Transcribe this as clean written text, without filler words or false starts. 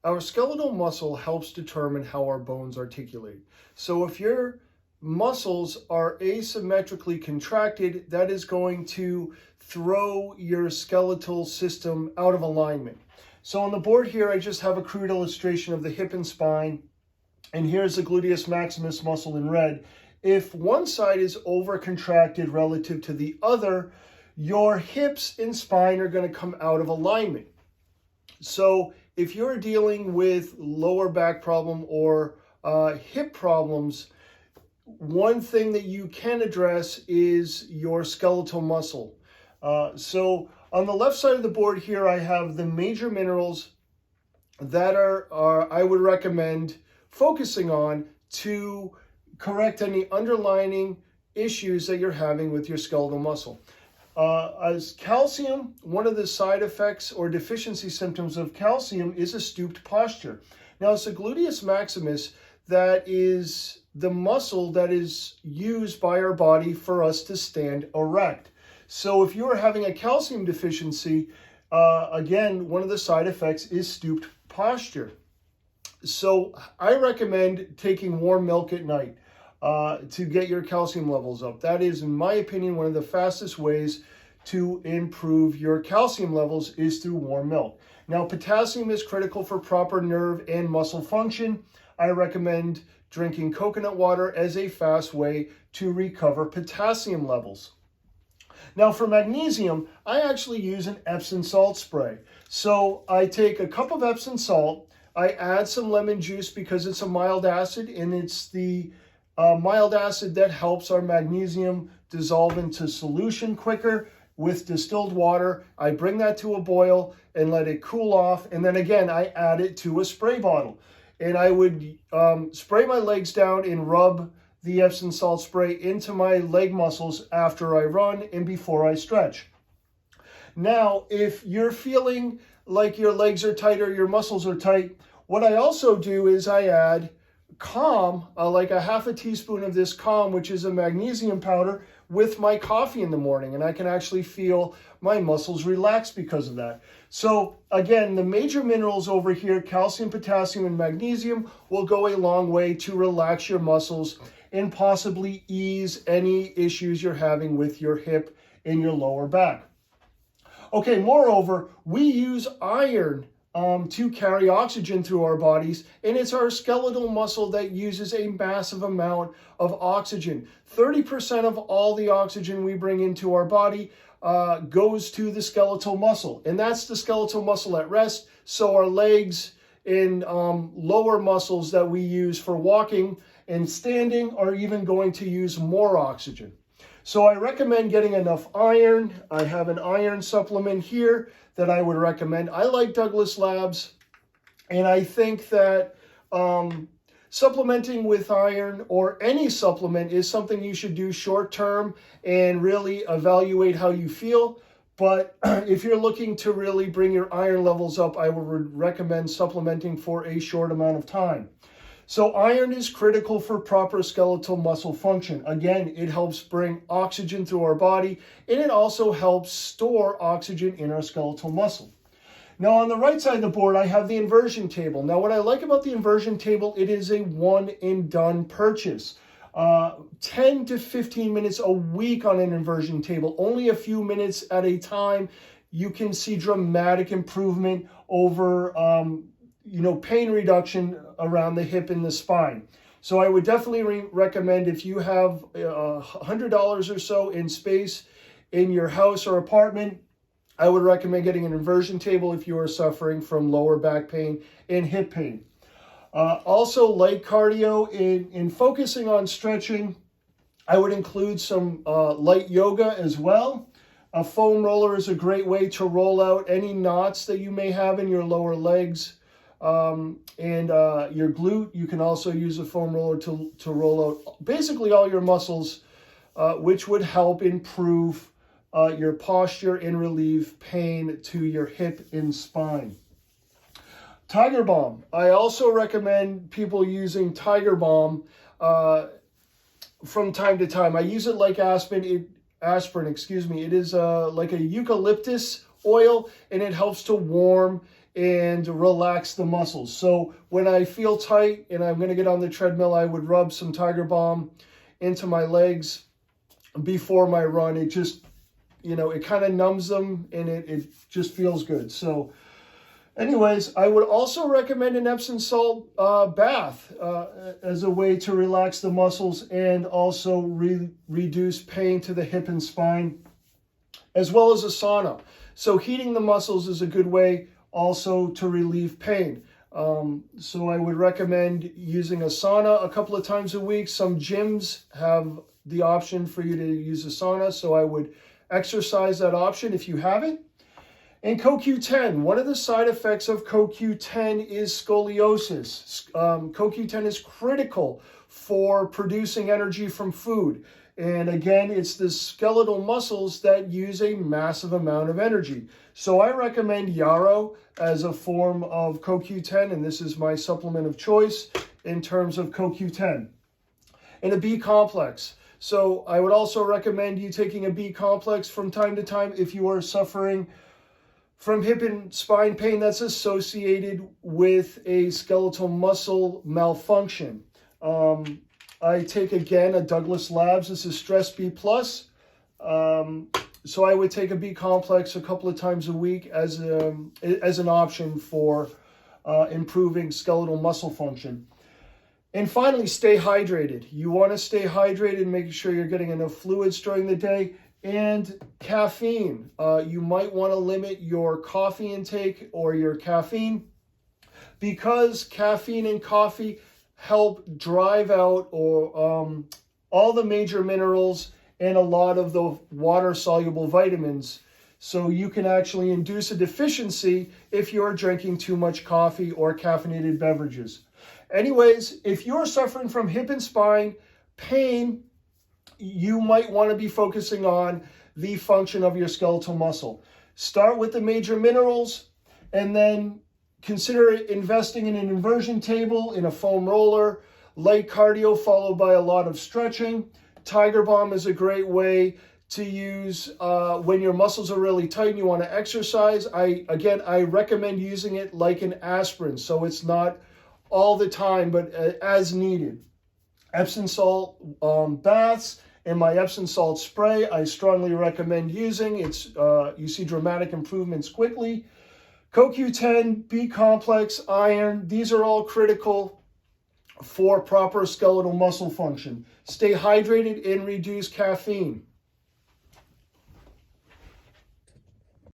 Our skeletal muscle helps determine how our bones articulate. So if your muscles are asymmetrically contracted, that is going to throw your skeletal system out of alignment. So on the board here, I just have a crude illustration of the hip and spine. And here's the gluteus maximus muscle in red. If one side is over-contracted relative to the other, your hips and spine are going to come out of alignment. So if you're dealing with lower back problem or hip problems, one thing that you can address is your skeletal muscle. So on the left side of the board here, I have the major minerals that I would recommend focusing on to correct any underlying issues that you're having with your skeletal muscle. As calcium, one of the side effects or deficiency symptoms of calcium is a stooped posture. Now, it's the gluteus maximus that is the muscle that is used by our body for us to stand erect. So if you are having a calcium deficiency, again, one of the side effects is stooped posture. So I recommend taking warm milk at night to get your calcium levels up. That is, in my opinion, one of the fastest ways to improve your calcium levels is through warm milk. Now, potassium is critical for proper nerve and muscle function. I recommend drinking coconut water as a fast way to recover potassium levels. Now, for magnesium, I actually use an Epsom salt spray. So I take a cup of Epsom salt, I add some lemon juice because it's a mild acid, and it's the mild acid that helps our magnesium dissolve into solution quicker with distilled water. I bring that to a boil and let it cool off. And then again, I add it to a spray bottle. And I would spray my legs down and rub the Epsom salt spray into my leg muscles after I run and before I stretch. Now, if you're feeling like your legs are tight or your muscles are tight, what I also do is I add Calm, like a half a teaspoon of this Calm, which is a magnesium powder, with my coffee in the morning, and I can actually feel my muscles relax because of that. So again, the major minerals over here, calcium, potassium, and magnesium, will go a long way to relax your muscles and possibly ease any issues you're having with your hip and your lower back. Okay, moreover, we use iron to carry oxygen through our bodies, and it's our skeletal muscle that uses a massive amount of oxygen. 30% of all the oxygen we bring into our body goes to the skeletal muscle, and that's the skeletal muscle at rest. So our legs and lower muscles that we use for walking and standing are even going to use more oxygen. So I recommend getting enough iron. I have an iron supplement here that I would recommend. I like Douglas Labs, and I think that supplementing with iron or any supplement is something you should do short term and really evaluate how you feel. But if you're looking to really bring your iron levels up, I would recommend supplementing for a short amount of time. So iron is critical for proper skeletal muscle function. Again, it helps bring oxygen through our body, and it also helps store oxygen in our skeletal muscle. Now, on the right side of the board, I have the inversion table. Now, what I like about the inversion table, it is a one-and-done purchase. 10 to 15 minutes a week on an inversion table, only a few minutes at a time. You can see dramatic improvement over pain reduction around the hip and the spine. So I would definitely recommend, if you have $100 or so in space in your house or apartment, I would recommend getting an inversion table if you are suffering from lower back pain and hip pain. Also, light cardio in focusing on stretching, I would include some light yoga as well. A foam roller is a great way to roll out any knots that you may have in your lower legs. And your glute. You can also use a foam roller to roll out basically all your muscles, which would help improve your posture and relieve pain to your hip and spine. Tiger Balm. I also recommend people using Tiger Balm from time to time. I use it like aspirin. It is like a eucalyptus oil, and it helps to warm and relax the muscles. So when I feel tight and I'm going to get on the treadmill, I would rub some Tiger Balm into my legs before my run. It just, it kind of numbs them, and it just feels good. So anyways, I would also recommend an Epsom salt bath as a way to relax the muscles and also reduce pain to the hip and spine, as well as a sauna. So heating the muscles is a good way also to relieve pain. So I would recommend using a sauna a couple of times a week. Some gyms have the option for you to use a sauna, so I would exercise that option if you have it. And CoQ10, one of the side effects of CoQ10 is scoliosis. CoQ10 is critical for producing energy from food. And again, it's the skeletal muscles that use a massive amount of energy. So I recommend yarrow as a form of CoQ10, and this is my supplement of choice in terms of CoQ10. And a B complex. So I would also recommend you taking a B complex from time to time if you are suffering from hip and spine pain that's associated with a skeletal muscle malfunction. I take, again, a Douglas Labs. This is Stress B+. So I would take a B complex a couple of times a week as an option for improving skeletal muscle function. And finally, stay hydrated. You want to stay hydrated, making sure you're getting enough fluids during the day. And caffeine. You might want to limit your coffee intake or your caffeine, because caffeine and coffee help drive out all the major minerals and a lot of the water-soluble vitamins. So you can actually induce a deficiency if you're drinking too much coffee or caffeinated beverages. Anyways, if you're suffering from hip and spine pain, you might want to be focusing on the function of your skeletal muscle. Start with the major minerals, and then consider investing in an inversion table, in a foam roller, light cardio followed by a lot of stretching. Tiger Balm is a great way to use when your muscles are really tight and you want to exercise. I recommend using it like an aspirin, so it's not all the time, but as needed. Epsom salt baths and my Epsom salt spray, I strongly recommend using. You see dramatic improvements quickly. CoQ10, B complex, iron, these are all critical for proper skeletal muscle function. Stay hydrated and reduce caffeine.